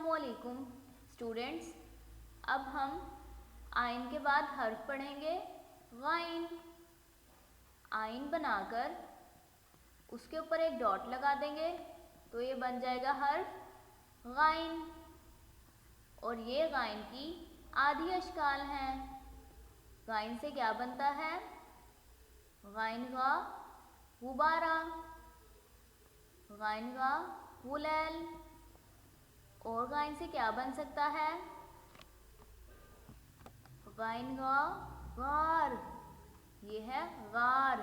अस्सलामुअलैकुम स्टूडेंट्स। अब हम आइन के बाद हर्फ पढ़ेंगे गाइन। आइन बनाकर उसके ऊपर एक डॉट लगा देंगे तो ये बन जाएगा हर्फ गाइन। और ये गाइन की आधी अशकाल हैं। गाइन से क्या बनता है? गाइन गा गुबारा, गाइन गा गुलैल। और गाइन से क्या बन सकता है? गाइन गा गार, ये है गार।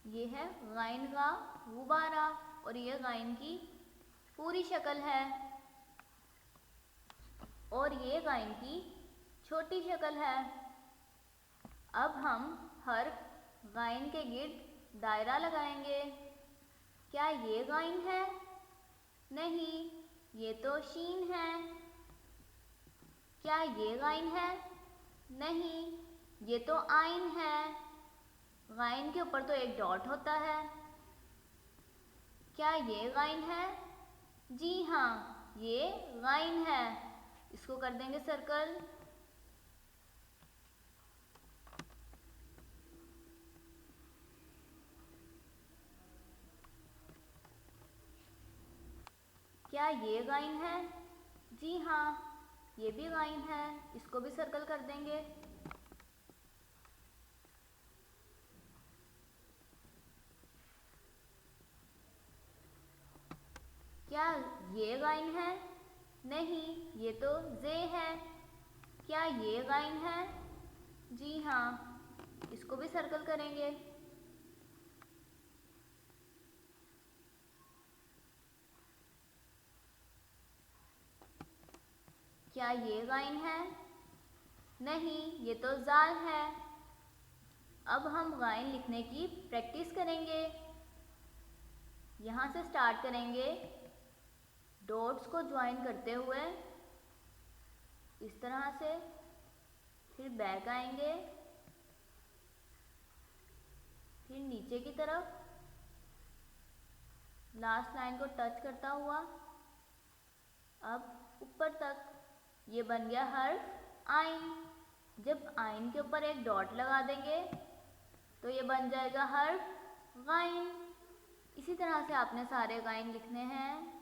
ये है गाइन गा गुबारा और ये गाइन की पूरी शक्ल है। और ये गाइन की छोटी शक्ल है। अब हम हर्फ गाइन के गिर्द दायरा लगाएंगे। क्या ये गाइन है? नहीं, ये तो शीन है। क्या ये गाइन है? नहीं, ये तो आइन है। गाइन के ऊपर तो एक डॉट होता है। क्या ये गाइन है? जी हाँ, ये गाइन है। इसको कर देंगे सर्कल। क्या ये गाइन है? जी हाँ, ये भी गाइन है। इसको भी सर्कल कर देंगे। क्या ये गाइन है? नहीं, ये तो जे है। क्या ये गाइन है? जी हाँ, इसको भी सर्कल करेंगे। क्या ये गाइन है? नहीं, ये तो जाल है। अब हम गाइन लिखने की प्रैक्टिस करेंगे। यहाँ से स्टार्ट करेंगे। डॉट्स को ज्वाइन करते हुए इस तरह से, फिर बैक आएंगे, फिर नीचे की तरफ लास्ट लाइन को टच करता हुआ अब ऊपर तक। ये बन गया हर्फ आइन। जब आइन के ऊपर एक डॉट लगा देंगे तो ये बन जाएगा हर्फ गाइन। इसी तरह से आपने सारे गाइन लिखने हैं।